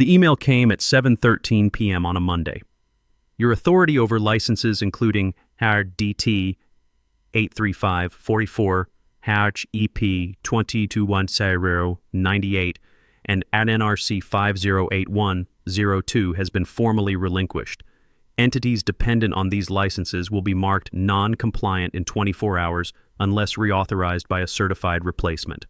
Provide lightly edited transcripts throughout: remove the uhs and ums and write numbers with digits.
The email came at 7:13 p.m. on a Monday. Your authority over licenses including HAR DT 83544, HAR EP 2021-98, and NRC 508102 has been formally relinquished. Entities dependent on these licenses will be marked non-compliant in 24 hours unless reauthorized by a certified replacement.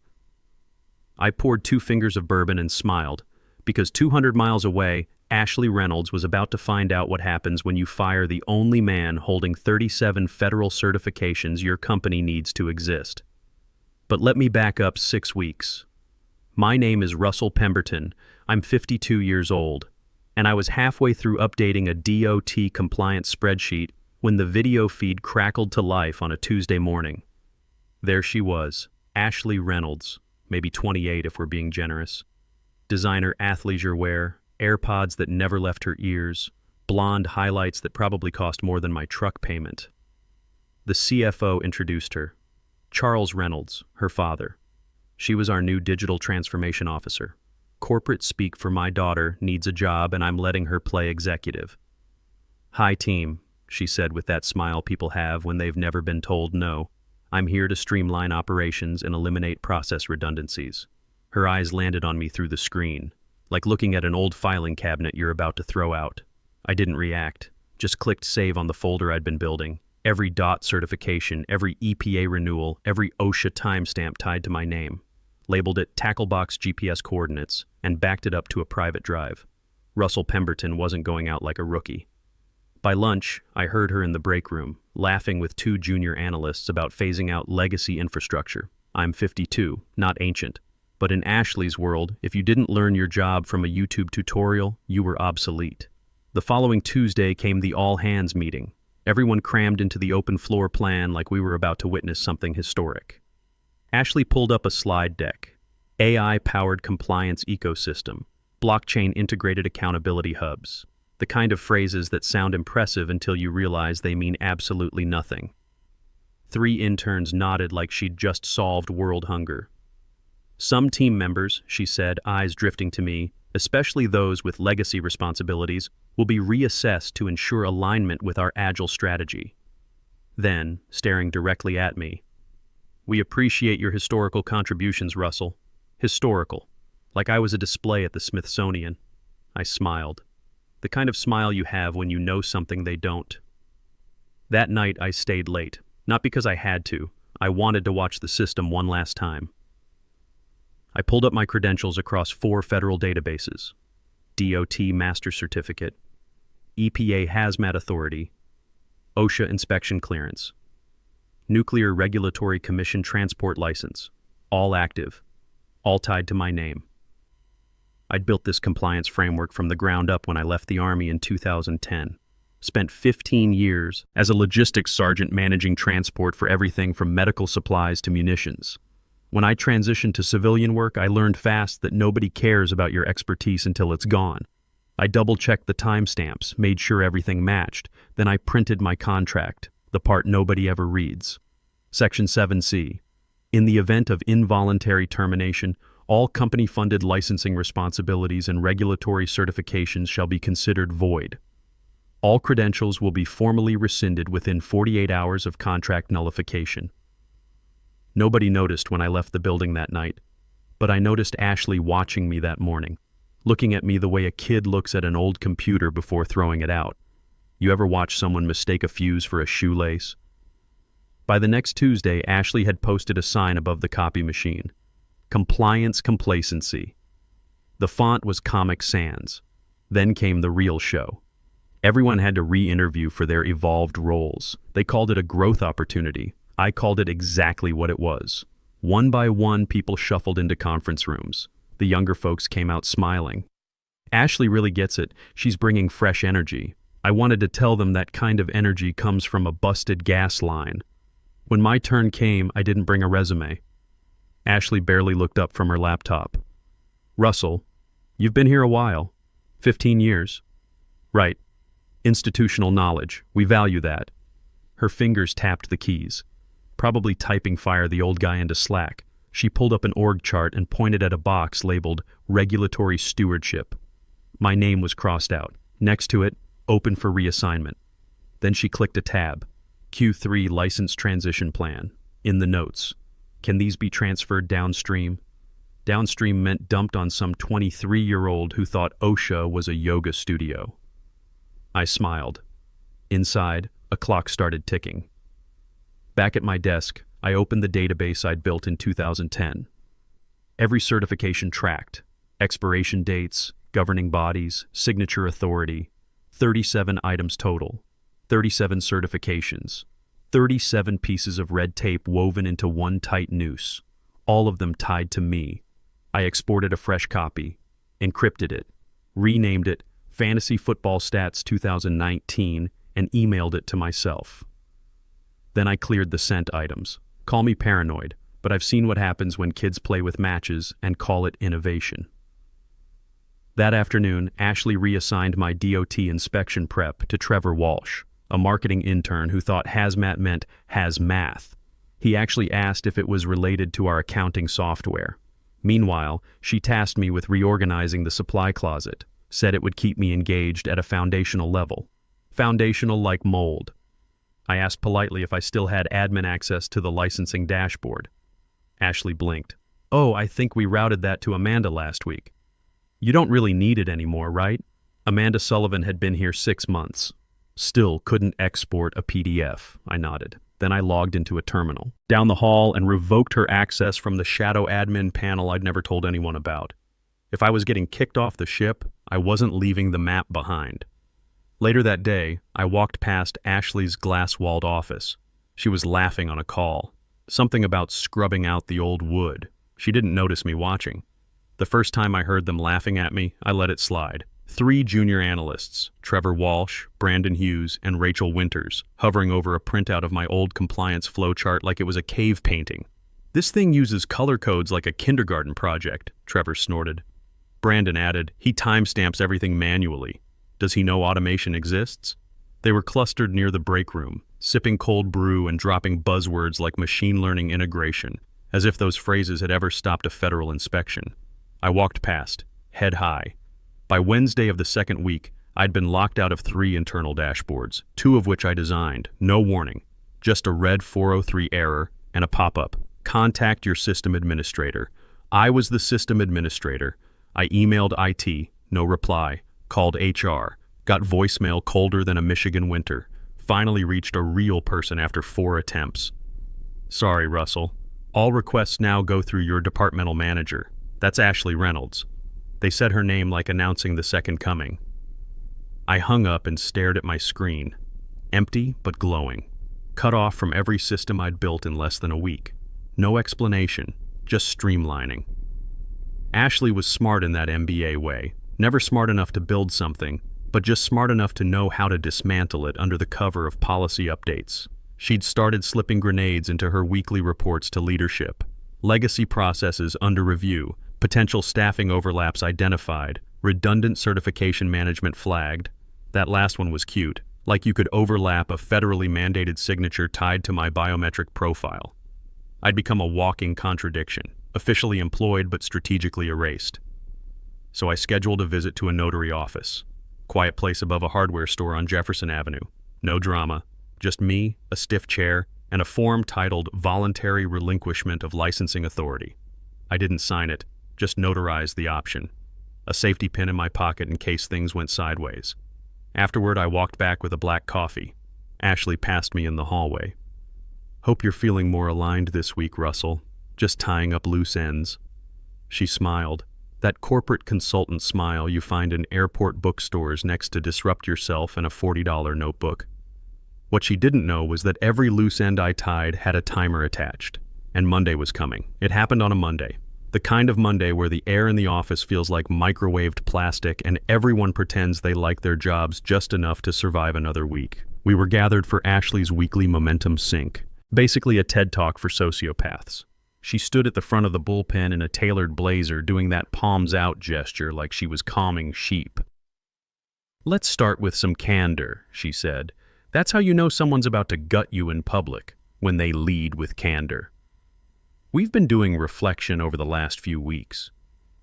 I poured 2 fingers of bourbon and smiled, because 200 miles away, Ashley Reynolds was about to find out what happens when you fire the only man holding 37 federal certifications your company needs to exist. But let me back up 6 weeks. My name is Russell Pemberton. I'm 52 years old, and I was halfway through updating a DOT compliance spreadsheet when the video feed crackled to life on a Tuesday morning. There she was, Ashley Reynolds, maybe 28 if we're being generous. Designer athleisure wear, AirPods that never left her ears, blonde highlights that probably cost more than my truck payment. The CFO introduced her. Charles Reynolds, her father. She was our new digital transformation officer. Corporate speak for my daughter needs a job and I'm letting her play executive. "Hi team," she said with that smile people have when they've never been told no. "I'm here to streamline operations and eliminate process redundancies." Her eyes landed on me through the screen, like looking at an old filing cabinet you're about to throw out. I didn't react, just clicked save on the folder I'd been building. Every DOT certification, every EPA renewal, every OSHA timestamp tied to my name. Labeled it Tacklebox GPS coordinates, and backed it up to a private drive. Russell Pemberton wasn't going out like a rookie. By lunch, I heard her in the break room, laughing with 2 junior analysts about phasing out legacy infrastructure. I'm 52, not ancient. But in Ashley's world, if you didn't learn your job from a YouTube tutorial, you were obsolete. The following Tuesday came the all-hands meeting. Everyone crammed into the open floor plan like we were about to witness something historic. Ashley pulled up a slide deck. AI-powered compliance ecosystem. Blockchain integrated accountability hubs. The kind of phrases that sound impressive until you realize they mean absolutely nothing. 3 interns nodded like she'd just solved world hunger. "Some team members," she said, eyes drifting to me, especially those with legacy responsibilities, will be reassessed to ensure alignment with our agile strategy. Then, staring directly at me, "We appreciate your historical contributions, Russell." Historical, like I was a display at the Smithsonian. I smiled. The kind of smile you have when you know something they don't. That night I stayed late, not because I had to. I wanted to watch the system one last time. I pulled up my credentials across 4 federal databases: DOT Master Certificate, EPA Hazmat Authority, OSHA Inspection Clearance, Nuclear Regulatory Commission Transport License, all active, all tied to my name. I'd built this compliance framework from the ground up when I left the Army in 2010. Spent 15 years as a logistics sergeant managing transport for everything from medical supplies to munitions. When I transitioned to civilian work, I learned fast that nobody cares about your expertise until it's gone. I double-checked the timestamps, made sure everything matched, then I printed my contract, the part nobody ever reads. Section 7C. In the event of involuntary termination, all company-funded licensing responsibilities and regulatory certifications shall be considered void. All credentials will be formally rescinded within 48 hours of contract nullification. Nobody noticed when I left the building that night, but I noticed Ashley watching me that morning, looking at me the way a kid looks at an old computer before throwing it out. You ever watch someone mistake a fuse for a shoelace? By the next Tuesday, Ashley had posted a sign above the copy machine. Compliance Complacency. The font was Comic Sans. Then came the real show. Everyone had to re-interview for their evolved roles. They called it a growth opportunity. I called it exactly what it was. One by one, people shuffled into conference rooms. The younger folks came out smiling. Ashley really gets it. She's bringing fresh energy. I wanted to tell them that kind of energy comes from a busted gas line. When my turn came, I didn't bring a resume. Ashley barely looked up from her laptop. "Russell, you've been here a while. 15 years. "Right. Institutional knowledge. We value that." Her fingers tapped the keys. Probably typing fire the old guy into Slack. She pulled up an org chart and pointed at a box labeled Regulatory Stewardship. My name was crossed out. Next to it, open for reassignment. Then she clicked a tab. Q3 license transition plan. In the notes. Can these be transferred downstream? Downstream meant dumped on some 23-year-old who thought OSHA was a yoga studio. I smiled. Inside, a clock started ticking. Back at my desk, I opened the database I'd built in 2010. Every certification tracked. Expiration dates, governing bodies, signature authority. 37 items total. 37 certifications. 37 pieces of red tape woven into one tight noose. All of them tied to me. I exported a fresh copy, encrypted it, renamed it Fantasy Football Stats 2019, and emailed it to myself. Then I cleared the sent items. Call me paranoid, but I've seen what happens when kids play with matches and call it innovation. That afternoon, Ashley reassigned my DOT inspection prep to Trevor Walsh, a marketing intern who thought hazmat meant hazmath. He actually asked if it was related to our accounting software. Meanwhile, she tasked me with reorganizing the supply closet, said it would keep me engaged at a foundational level. Foundational like mold. I asked politely if I still had admin access to the licensing dashboard. Ashley blinked. Oh, I think we routed that to Amanda last week. You don't really need it anymore, right? Amanda Sullivan had been here 6 months. Still couldn't export a PDF, I nodded. Then I logged into a terminal down the hall and revoked her access from the shadow admin panel I'd never told anyone about. If I was getting kicked off the ship, I wasn't leaving the map behind. Later that day, I walked past Ashley's glass-walled office. She was laughing on a call. Something about scrubbing out the old wood. She didn't notice me watching. The first time I heard them laughing at me, I let it slide. 3 junior analysts, Trevor Walsh, Brandon Hughes, and Rachel Winters, hovering over a printout of my old compliance flowchart like it was a cave painting. This thing uses color codes like a kindergarten project, Trevor snorted. Brandon added, he timestamps everything manually. Does he know automation exists? They were clustered near the break room, sipping cold brew and dropping buzzwords like machine learning integration, as if those phrases had ever stopped a federal inspection. I walked past, head high. By Wednesday of the second week, I'd been locked out of 3 internal dashboards, 2 of which I designed, no warning, just a red 403 error and a pop-up, contact your system administrator. I was the system administrator. I emailed IT, no reply, called HR, got voicemail colder than a Michigan winter, finally reached a real person after 4 attempts. Sorry, Russell. All requests now go through your departmental manager. That's Ashley Reynolds. They said her name like announcing the second coming. I hung up and stared at my screen. Empty but glowing. Cut off from every system I'd built in less than a week. No explanation, just streamlining. Ashley was smart in that MBA way. Never smart enough to build something, but just smart enough to know how to dismantle it under the cover of policy updates. She'd started slipping grenades into her weekly reports to leadership. Legacy processes under review. Potential staffing overlaps identified, redundant certification management flagged. That last one was cute, like you could overlap a federally mandated signature tied to my biometric profile. I'd become a walking contradiction, officially employed but strategically erased. So I scheduled a visit to a notary office. Quiet place above a hardware store on Jefferson Avenue. No drama, just me, a stiff chair, and a form titled Voluntary Relinquishment of Licensing Authority. I didn't sign it. Just notarized the option. A safety pin in my pocket in case things went sideways. Afterward, I walked back with a black coffee. Ashley passed me in the hallway. Hope you're feeling more aligned this week, Russell. Just tying up loose ends. She smiled. That corporate consultant smile you find in airport bookstores next to Disrupt Yourself and a $40 notebook. What she didn't know was that every loose end I tied had a timer attached. And Monday was coming. It happened on a Monday. The kind of Monday where the air in the office feels like microwaved plastic and everyone pretends they like their jobs just enough to survive another week. We were gathered for Ashley's weekly momentum sync, basically a TED Talk for sociopaths. She stood at the front of the bullpen in a tailored blazer doing that palms out gesture like she was calming sheep. Let's start with some candor, she said. That's how you know someone's about to gut you in public, when they lead with candor. We've been doing reflection over the last few weeks.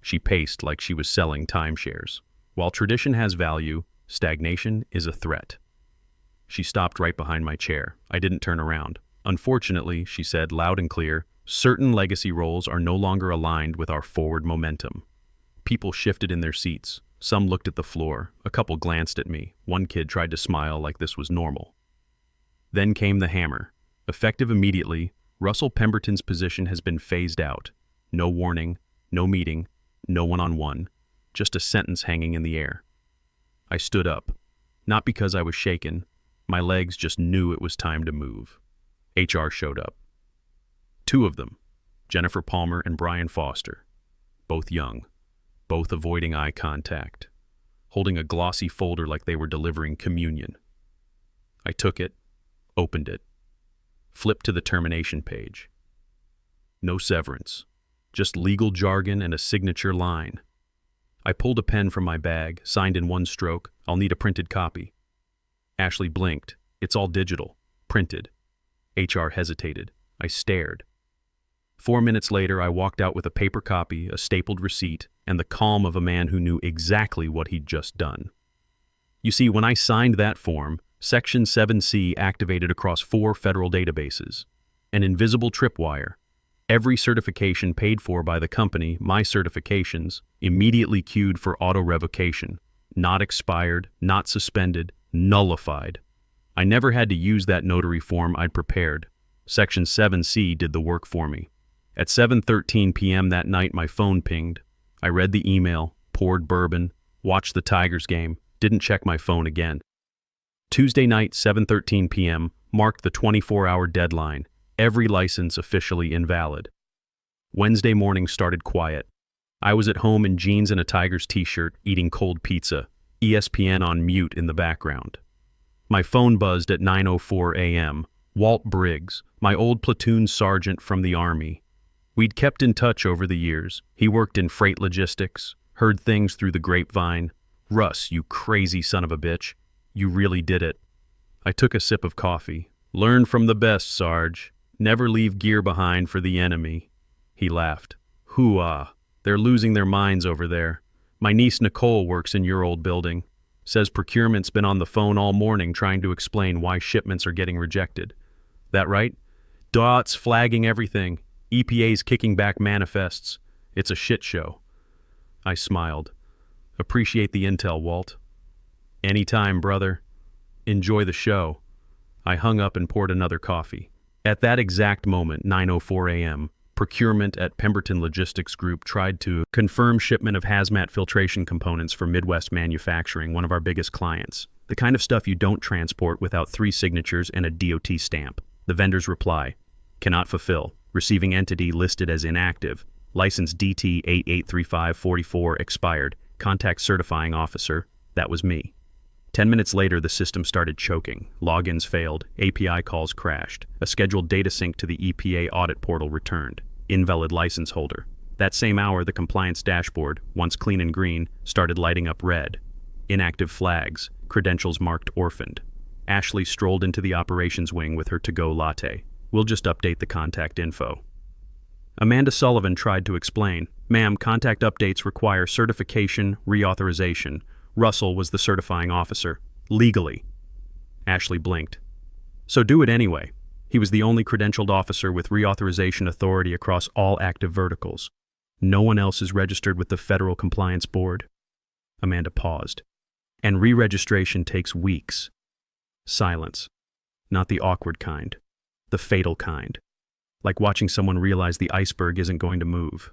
She paced like she was selling timeshares. While tradition has value, stagnation is a threat. She stopped right behind my chair. I didn't turn around. Unfortunately, she said loud and clear, certain legacy roles are no longer aligned with our forward momentum. People shifted in their seats. Some looked at the floor. A couple glanced at me. One kid tried to smile like this was normal. Then came the hammer. Effective immediately, Russell Pemberton's position has been phased out. No warning, no meeting, no one-on-one, just a sentence hanging in the air. I stood up. Not because I was shaken. My legs just knew it was time to move. HR showed up. Two of them, Jennifer Palmer and Brian Foster. Both young, both avoiding eye contact, holding a glossy folder like they were delivering communion. I took it, opened it, flipped to the termination page. No severance, just legal jargon and a signature line. I pulled a pen from my bag, signed in one stroke. I'll need a printed copy. Ashley blinked. It's all digital. Printed. HR hesitated. I stared. 4 minutes later, I walked out with a paper copy, a stapled receipt, and the calm of a man who knew exactly what he'd just done. You see, when I signed that form, Section 7C activated across 4 federal databases. An invisible tripwire. Every certification paid for by the company, my certifications, immediately queued for auto-revocation. Not expired, not suspended, nullified. I never had to use that notary form I'd prepared. Section 7C did the work for me. At 7:13 p.m. that night, my phone pinged. I read the email, poured bourbon, watched the Tigers game, didn't check my phone again. Tuesday night, 7:13 p.m., marked the 24-hour deadline. Every license officially invalid. Wednesday morning started quiet. I was at home in jeans and a Tigers t-shirt, eating cold pizza, ESPN on mute in the background. My phone buzzed at 9:04 a.m. Walt Briggs, my old platoon sergeant from the Army. We'd kept in touch over the years. He worked in freight logistics, heard things through the grapevine. Russ, you crazy son of a bitch. You really did it. I took a sip of coffee. Learn from the best, Sarge. Never leave gear behind for the enemy. He laughed. Hoo-ah. They're losing their minds over there. My niece Nicole works in your old building. Says procurement's been on the phone all morning trying to explain why shipments are getting rejected. That right? DOT's flagging everything. EPA's kicking back manifests. It's a shit show. I smiled. Appreciate the intel, Walt. Anytime, brother. Enjoy the show. I hung up and poured another coffee. At that exact moment, 9:04 a.m., procurement at Pemberton Logistics Group tried to confirm shipment of hazmat filtration components for Midwest Manufacturing, one of our biggest clients. The kind of stuff you don't transport without 3 signatures and a DOT stamp. The vendor's reply: cannot fulfill. Receiving entity listed as inactive. License DT 883544 expired. Contact certifying officer. That was me. 10 minutes later, the system started choking. Logins failed. API calls crashed. A scheduled data sync to the EPA audit portal returned. Invalid license holder. That same hour, the compliance dashboard, once clean and green, started lighting up red. Inactive flags. Credentials marked orphaned. Ashley strolled into the operations wing with her to-go latte. We'll just update the contact info. Amanda Sullivan tried to explain. Ma'am, contact updates require certification, reauthorization. Russell was the certifying officer. Legally. Ashley blinked. So do it anyway. He was the only credentialed officer with reauthorization authority across all active verticals. No one else is registered with the Federal Compliance Board. Amanda paused. And re-registration takes weeks. Silence. Not the awkward kind. The fatal kind. Like watching someone realize the iceberg isn't going to move.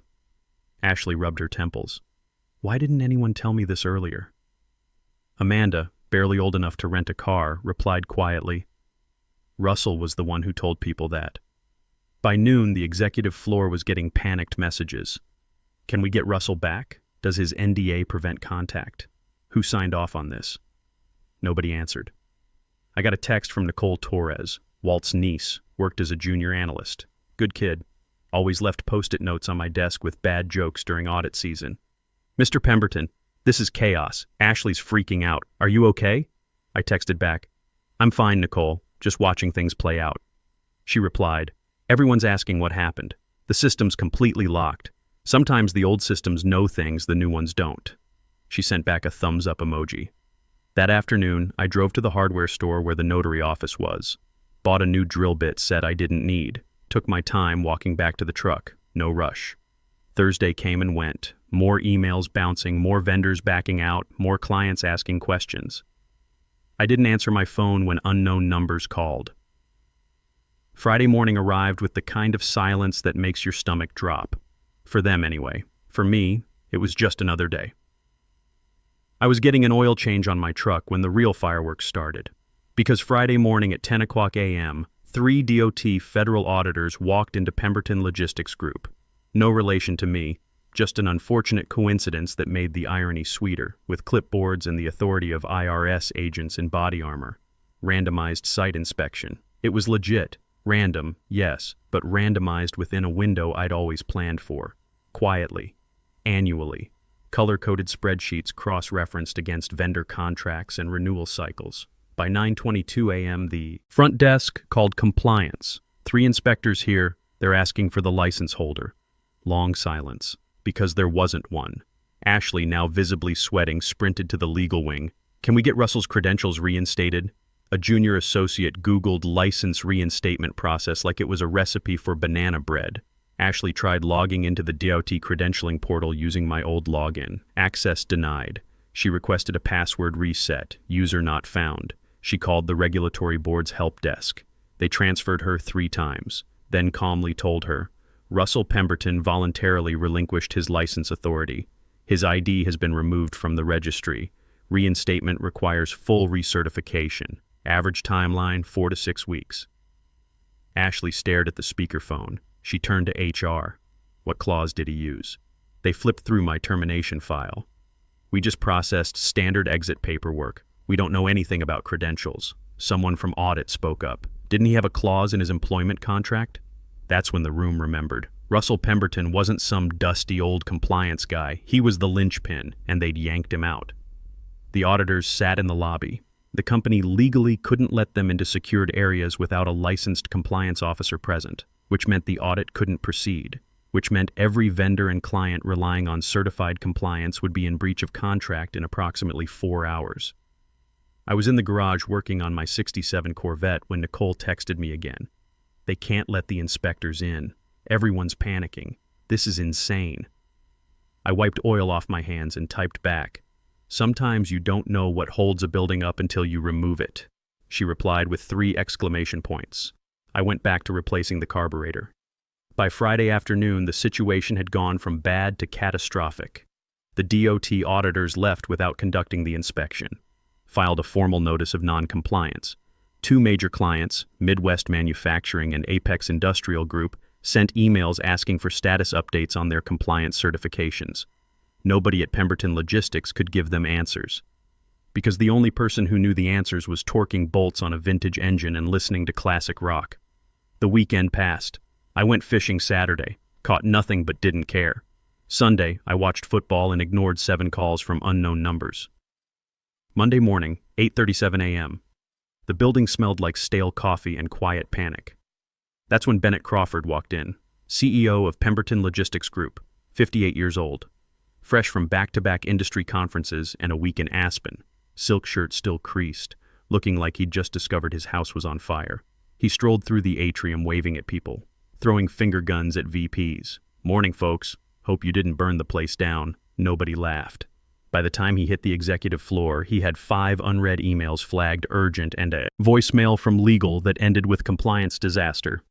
Ashley rubbed her temples. Why didn't anyone tell me this earlier? Amanda, barely old enough to rent a car, replied quietly. Russell was the one who told people that. By noon, the executive floor was getting panicked messages. Can we get Russell back? Does his NDA prevent contact? Who signed off on this? Nobody answered. I got a text from Nicole Torres, Walt's niece, worked as a junior analyst. Good kid. Always left post-it notes on my desk with bad jokes during audit season. Mr. Pemberton, this is chaos. Ashley's freaking out. Are you okay? I texted back. I'm fine, Nicole. Just watching things play out. She replied, everyone's asking what happened. The system's completely locked. Sometimes the old systems know things the new ones don't. She sent back a thumbs up emoji. That afternoon, I drove to the hardware store where the notary office was. Bought a new drill bit set I didn't need. Took my time walking back to the truck. No rush. Thursday came and went. More emails bouncing, more vendors backing out, more clients asking questions. I didn't answer my phone when unknown numbers called. Friday morning arrived with the kind of silence that makes your stomach drop. For them anyway. For me, it was just another day. I was getting an oil change on my truck when the real fireworks started. Because Friday morning at 10 o'clock a.m., 3 DOT federal auditors walked into Pemberton Logistics Group. No relation to me, just an unfortunate coincidence that made the irony sweeter, with clipboards and the authority of IRS agents in body armor. Randomized site inspection. It was legit. Random, yes, but randomized within a window I'd always planned for. Quietly. Annually. Color-coded spreadsheets cross-referenced against vendor contracts and renewal cycles. By 9:22 a.m., the front desk called compliance. 3 inspectors here, they're asking for the license holder. Long silence. Because there wasn't one. Ashley, now visibly sweating, sprinted to the legal wing. Can we get Russell's credentials reinstated? A junior associate Googled license reinstatement process like it was a recipe for banana bread. Ashley tried logging into the DOT credentialing portal using my old login. Access denied. She requested a password reset. User not found. She called the regulatory board's help desk. They transferred her 3 times, then calmly told her, Russell Pemberton voluntarily relinquished his license authority. His ID has been removed from the registry. Reinstatement requires full recertification. Average timeline, 4 to 6 weeks. Ashley stared at the speakerphone. She turned to HR. What clause did he use? They flipped through my termination file. We just processed standard exit paperwork. We don't know anything about credentials. Someone from audit spoke up. Didn't he have a clause in his employment contract? That's when the room remembered. Russell Pemberton wasn't some dusty old compliance guy. He was the linchpin, and they'd yanked him out. The auditors sat in the lobby. The company legally couldn't let them into secured areas without a licensed compliance officer present, which meant the audit couldn't proceed, which meant every vendor and client relying on certified compliance would be in breach of contract in approximately 4 hours. I was in the garage working on my '67 Corvette when Nicole texted me again. They can't let the inspectors in. Everyone's panicking. This is insane. I wiped oil off my hands and typed back. Sometimes you don't know what holds a building up until you remove it. She replied with 3 exclamation points. I went back to replacing the carburetor. By Friday afternoon, the situation had gone from bad to catastrophic. The DOT auditors left without conducting the inspection. Filed a formal notice of non-compliance. 2 major clients, Midwest Manufacturing and Apex Industrial Group, sent emails asking for status updates on their compliance certifications. Nobody at Pemberton Logistics could give them answers. Because the only person who knew the answers was torquing bolts on a vintage engine and listening to classic rock. The weekend passed. I went fishing Saturday, caught nothing but didn't care. Sunday, I watched football and ignored 7 calls from unknown numbers. Monday morning, 8:37 a.m. The building smelled like stale coffee and quiet panic. That's when Bennett Crawford walked in, CEO of Pemberton Logistics Group, 58 years old. Fresh from back-to-back industry conferences and a week in Aspen, silk shirt still creased, looking like he'd just discovered his house was on fire. He strolled through the atrium waving at people, throwing finger guns at VPs. Morning, folks. Hope you didn't burn the place down. Nobody laughed. By the time he hit the executive floor, he had 5 unread emails flagged urgent and a voicemail from legal that ended with compliance disaster.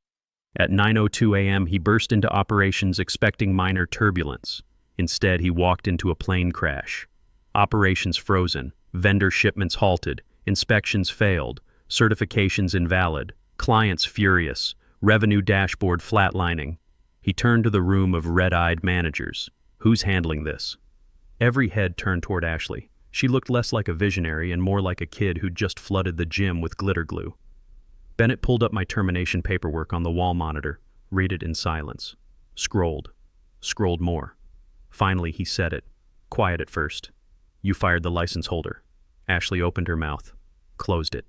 At 9:02 a.m., he burst into operations expecting minor turbulence. Instead, he walked into a plane crash. Operations frozen, vendor shipments halted, inspections failed, certifications invalid, clients furious, revenue dashboard flatlining. He turned to the room of red-eyed managers. Who's handling this? Every head turned toward Ashley. She looked less like a visionary and more like a kid who'd just flooded the gym with glitter glue. Bennett pulled up my termination paperwork on the wall monitor, read it in silence. Scrolled more. Finally, he said it. Quiet at first. You fired the license holder. Ashley opened her mouth, closed it.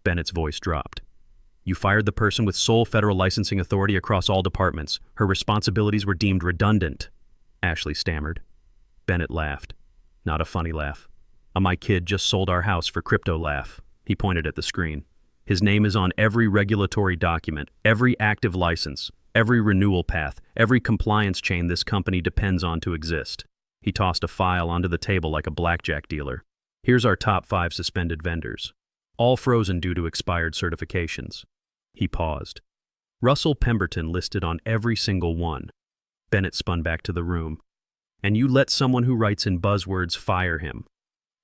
Bennett's voice dropped. You fired the person with sole federal licensing authority across all departments. Her responsibilities were deemed redundant. Ashley stammered. Bennett laughed. Not a funny laugh. My kid just sold our house for crypto laugh. He pointed at the screen. His name is on every regulatory document, every active license, every renewal path, every compliance chain this company depends on to exist. He tossed a file onto the table like a blackjack dealer. Here's our top 5 suspended vendors, all frozen due to expired certifications. He paused. Russell Pemberton listed on every single one. Bennett spun back to the room. And you let someone who writes in buzzwords fire him.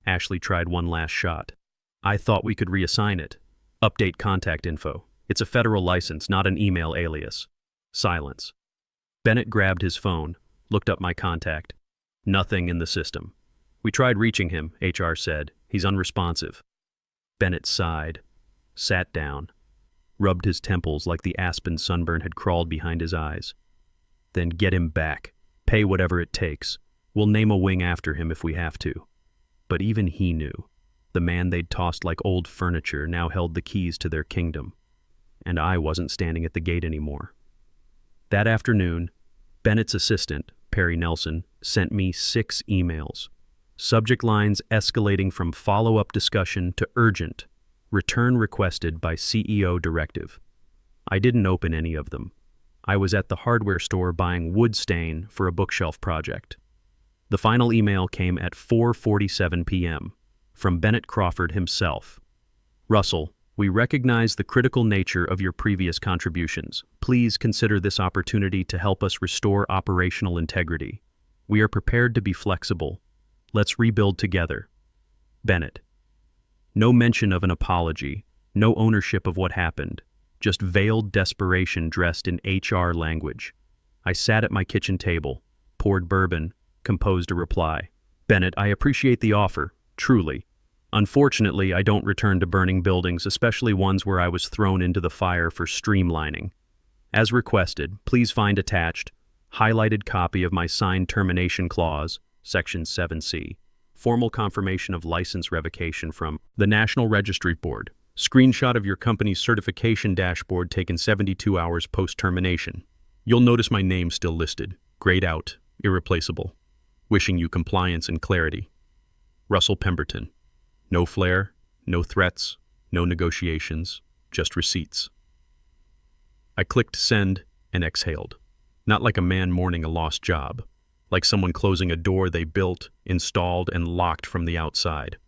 Ashley tried one last shot. I thought we could reassign it. Update contact info. It's a federal license, not an email alias. Silence. Bennett grabbed his phone, looked up my contact. Nothing in the system. We tried reaching him, HR said. He's unresponsive. Bennett sighed, sat down, rubbed his temples like the aspen sunburn had crawled behind his eyes. Then get him back. Pay whatever it takes. We'll name a wing after him if we have to. But even he knew. The man they'd tossed like old furniture now held the keys to their kingdom. And I wasn't standing at the gate anymore. That afternoon, Bennett's assistant, Perry Nelson, sent me 6 emails. Subject lines escalating from follow-up discussion to urgent. Return requested by CEO directive. I didn't open any of them. I was at the hardware store buying wood stain for a bookshelf project. The final email came at 4:47 p.m. from Bennett Crawford himself. Russell, we recognize the critical nature of your previous contributions. Please consider this opportunity to help us restore operational integrity. We are prepared to be flexible. Let's rebuild together. Bennett. No mention of an apology, no ownership of what happened, just veiled desperation dressed in HR language. I sat at my kitchen table, poured bourbon, composed a reply. Bennett, I appreciate the offer, truly. Unfortunately, I don't return to burning buildings, especially ones where I was thrown into the fire for streamlining. As requested, please find attached, highlighted copy of my signed termination clause, Section 7C, formal confirmation of license revocation from the National Registry Board, screenshot of your company's certification dashboard taken 72 hours post-termination. You'll notice my name still listed, grayed out, irreplaceable. Wishing you compliance and clarity. Russell Pemberton. No flair, no threats, no negotiations, just receipts. I clicked send and exhaled. Not like a man mourning a lost job, like someone closing a door they built, installed, and locked from the outside.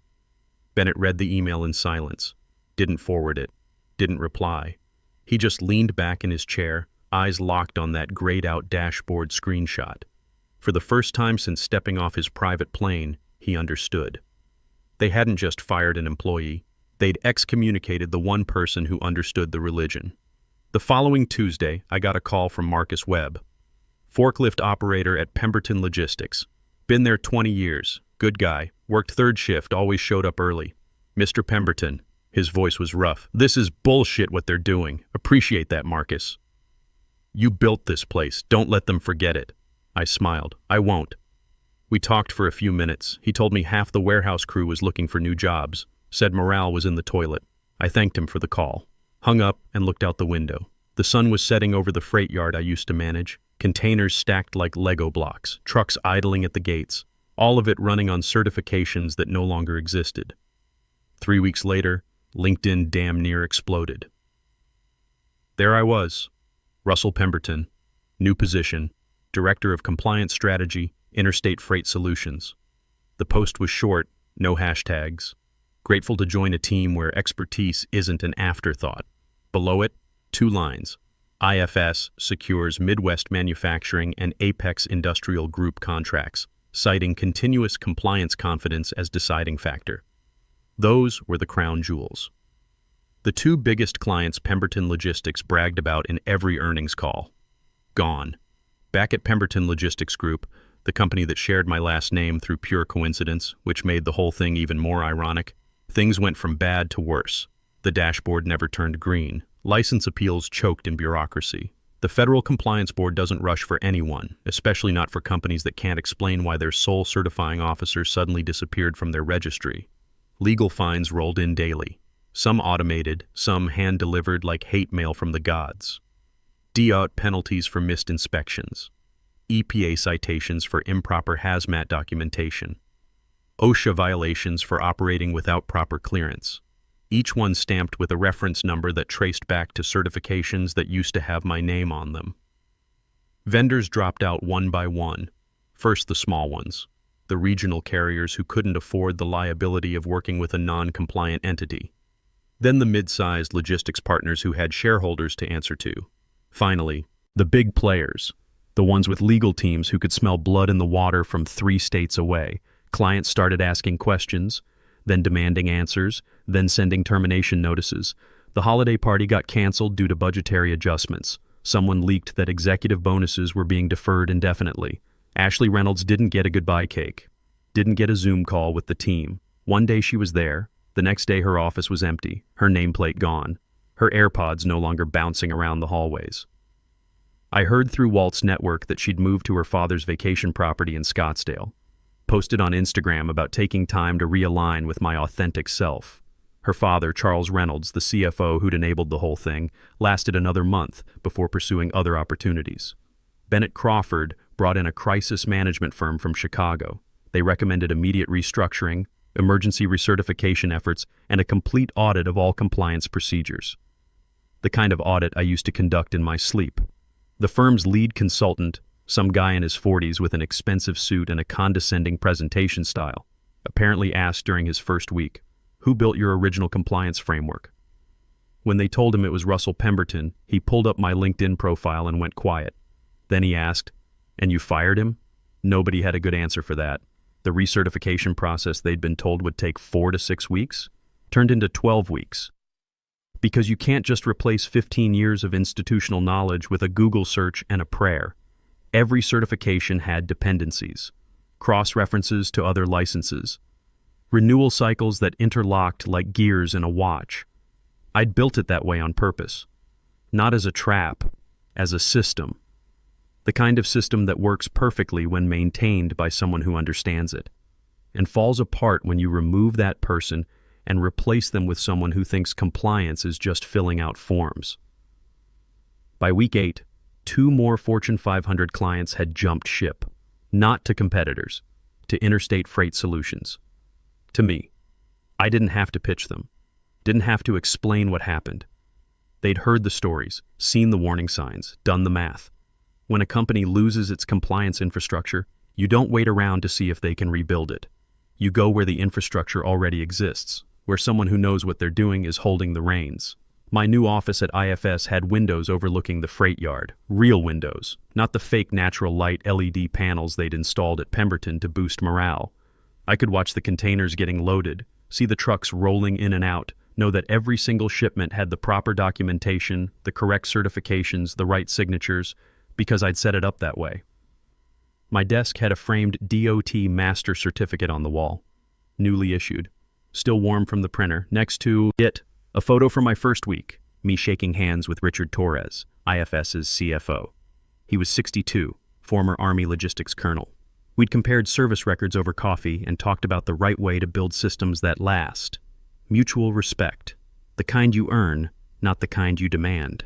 Bennett read the email in silence, didn't forward it, didn't reply. He just leaned back in his chair, eyes locked on that grayed-out dashboard screenshot. For the first time since stepping off his private plane, he understood. They hadn't just fired an employee, they'd excommunicated the one person who understood the religion. The following Tuesday, I got a call from Marcus Webb, forklift operator at Pemberton Logistics. Been there 20 years, good guy, worked third shift, always showed up early. Mr. Pemberton, his voice was rough. This is bullshit what they're doing. Appreciate that, Marcus. You built this place, don't let them forget it. I smiled. I won't. We talked for a few minutes. He told me half the warehouse crew was looking for new jobs, said morale was in the toilet. I thanked him for the call. Hung up and looked out the window. The sun was setting over the freight yard I used to manage, containers stacked like Lego blocks, trucks idling at the gates, all of it running on certifications that no longer existed. 3 weeks later, LinkedIn damn near exploded. There I was, Russell Pemberton, new position, Director of Compliance Strategy, Interstate Freight Solutions. The post was short, no hashtags. Grateful to join a team where expertise isn't an afterthought. Below it, 2 lines. IFS secures Midwest Manufacturing and Apex Industrial Group contracts, citing continuous compliance confidence as deciding factor. Those were the crown jewels. The 2 biggest clients Pemberton Logistics bragged about in every earnings call. Gone. Back at Pemberton Logistics Group, the company that shared my last name through pure coincidence, which made the whole thing even more ironic, things went from bad to worse. The dashboard never turned green. License appeals choked in bureaucracy. The Federal Compliance Board doesn't rush for anyone, especially not for companies that can't explain why their sole certifying officer suddenly disappeared from their registry. Legal fines rolled in daily. Some automated, some hand-delivered like hate mail from the gods. DOT penalties for missed inspections. EPA citations for improper hazmat documentation. OSHA violations for operating without proper clearance, each one stamped with a reference number that traced back to certifications that used to have my name on them. Vendors dropped out one by one. First the small ones, the regional carriers who couldn't afford the liability of working with a non-compliant entity. Then the mid-sized logistics partners who had shareholders to answer to. Finally, the big players, the ones with legal teams who could smell blood in the water from 3 states away. Clients started asking questions, then demanding answers, then sending termination notices. The holiday party got canceled due to budgetary adjustments. Someone leaked that executive bonuses were being deferred indefinitely. Ashley Reynolds didn't get a goodbye cake, didn't get a Zoom call with the team. One day she was there, the next day her office was empty, her nameplate gone, her AirPods no longer bouncing around the hallways. I heard through Walt's network that she'd moved to her father's vacation property in Scottsdale. Posted on Instagram about taking time to realign with my authentic self. Her father, Charles Reynolds, the CFO who'd enabled the whole thing, lasted another month before pursuing other opportunities. Bennett Crawford brought in a crisis management firm from Chicago. They recommended immediate restructuring, emergency recertification efforts, and a complete audit of all compliance procedures. The kind of audit I used to conduct in my sleep. The firm's lead consultant, some guy in his 40s with an expensive suit and a condescending presentation style, apparently asked during his first week, "Who built your original compliance framework?" When they told him it was Russell Pemberton, he pulled up my LinkedIn profile and went quiet. Then he asked, "And you fired him?" Nobody had a good answer for that. The recertification process they'd been told would take 4 to 6 weeks turned into 12 weeks. Because you can't just replace 15 years of institutional knowledge with a Google search and a prayer. Every certification had dependencies, cross-references to other licenses, renewal cycles that interlocked like gears in a watch. I'd built it that way on purpose, not as a trap, as a system. The kind of system that works perfectly when maintained by someone who understands it, and falls apart when you remove that person and replace them with someone who thinks compliance is just filling out forms. By week 8, 2 more Fortune 500 clients had jumped ship, not to competitors, to Interstate Freight Solutions. To me. I didn't have to pitch them, didn't have to explain what happened. They'd heard the stories, seen the warning signs, done the math. When a company loses its compliance infrastructure, you don't wait around to see if they can rebuild it. You go where the infrastructure already exists, where someone who knows what they're doing is holding the reins. My new office at IFS had windows overlooking the freight yard, real windows, not the fake natural light LED panels they'd installed at Pemberton to boost morale. I could watch the containers getting loaded, see the trucks rolling in and out, know that every single shipment had the proper documentation, the correct certifications, the right signatures, because I'd set it up that way. My desk had a framed DOT master certificate on the wall, newly issued, still warm from the printer. Next to it, a photo from my first week, me shaking hands with Richard Torres, IFS's CFO. He was 62, former Army logistics colonel. We'd compared service records over coffee and talked about the right way to build systems that last. Mutual respect, the kind you earn, not the kind you demand.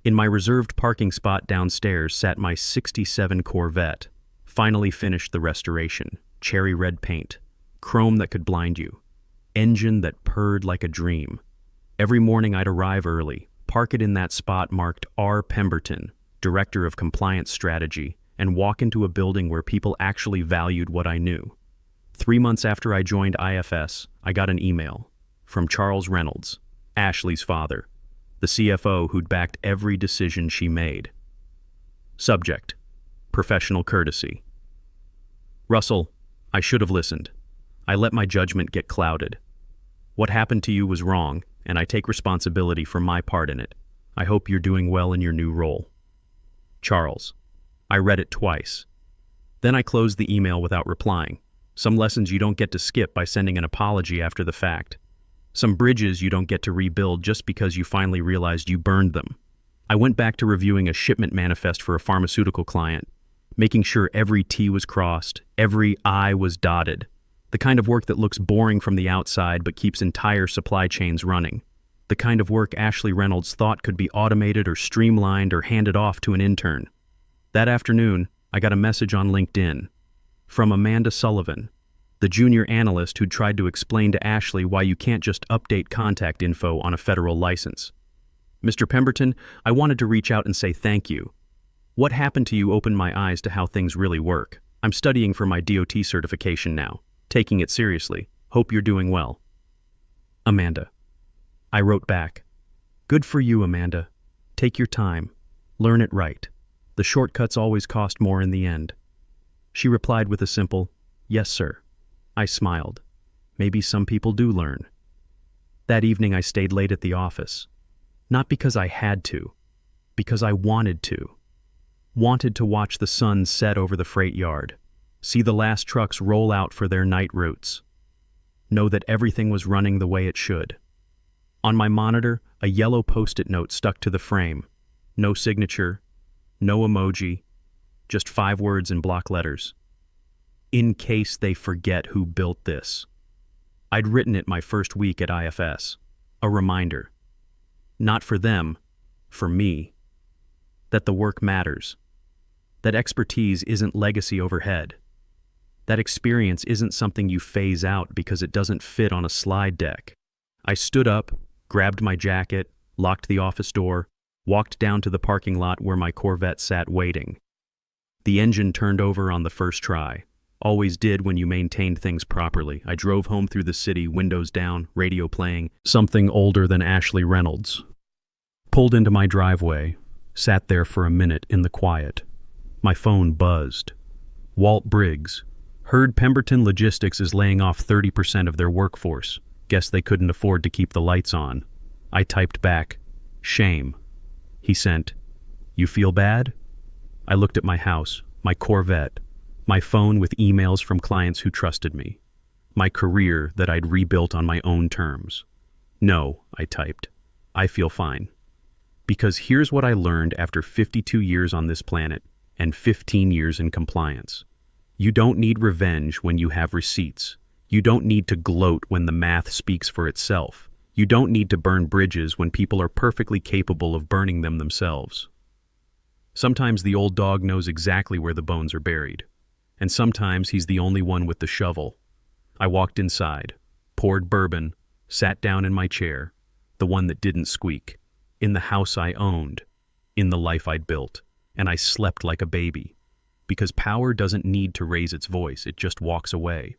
In my reserved parking spot downstairs sat my '67 Corvette, finally finished the restoration, cherry red paint, chrome that could blind you, engine that purred like a dream. Every morning I'd arrive early, park it in that spot marked R. Pemberton, Director of Compliance Strategy, and walk into a building where people actually valued what I knew. 3 months after I joined IFS, I got an email from Charles Reynolds, Ashley's father, the CFO who'd backed every decision she made. Subject: professional courtesy. Russell, I should have listened. I let my judgment get clouded. What happened to you was wrong, and I take responsibility for my part in it. I hope you're doing well in your new role. Charles. I read it twice. Then I closed the email without replying. Some lessons you don't get to skip by sending an apology after the fact. Some bridges you don't get to rebuild just because you finally realized you burned them. I went back to reviewing a shipment manifest for a pharmaceutical client, making sure every T was crossed, every I was dotted. The kind of work that looks boring from the outside but keeps entire supply chains running. The kind of work Ashley Reynolds thought could be automated or streamlined or handed off to an intern. That afternoon, I got a message on LinkedIn from Amanda Sullivan, the junior analyst who'd tried to explain to Ashley why you can't just update contact info on a federal license. Mr. Pemberton, I wanted to reach out and say thank you. What happened to you opened my eyes to how things really work. I'm studying for my DOT certification now, taking it seriously. Hope you're doing well. Amanda. I wrote back, good for you, Amanda. Take your time. Learn it right. The shortcuts always cost more in the end. She replied with a simple, yes, sir. I smiled. Maybe some people do learn. That evening I stayed late at the office. Not because I had to, because I wanted to. Wanted to watch the sun set over the freight yard, see the last trucks roll out for their night routes. Know that everything was running the way it should. On my monitor, a yellow Post-it note stuck to the frame. No signature, no emoji, just 5 words in block letters. In case they forget who built this. I'd written it my first week at IFS. A reminder. Not for them, for me. That the work matters. That expertise isn't legacy overhead. That experience isn't something you phase out because it doesn't fit on a slide deck. I stood up, grabbed my jacket, locked the office door, walked down to the parking lot where my Corvette sat waiting. The engine turned over on the first try. Always did when you maintained things properly. I drove home through the city, windows down, radio playing, something older than Ashley Reynolds. Pulled into my driveway, sat there for a minute in the quiet. My phone buzzed. Walt Briggs. Heard Pemberton Logistics is laying off 30% of their workforce. Guess they couldn't afford to keep the lights on. I typed back, shame. He sent, you feel bad? I looked at my house, my Corvette, my phone with emails from clients who trusted me, my career that I'd rebuilt on my own terms. No, I typed, I feel fine. Because here's what I learned after 52 years on this planet and 15 years in compliance. You don't need revenge when you have receipts. You don't need to gloat when the math speaks for itself. You don't need to burn bridges when people are perfectly capable of burning them themselves. Sometimes the old dog knows exactly where the bones are buried, and sometimes he's the only one with the shovel. I walked inside, poured bourbon, sat down in my chair, the one that didn't squeak, in the house I owned, in the life I'd built, and I slept like a baby. Because power doesn't need to raise its voice, it just walks away.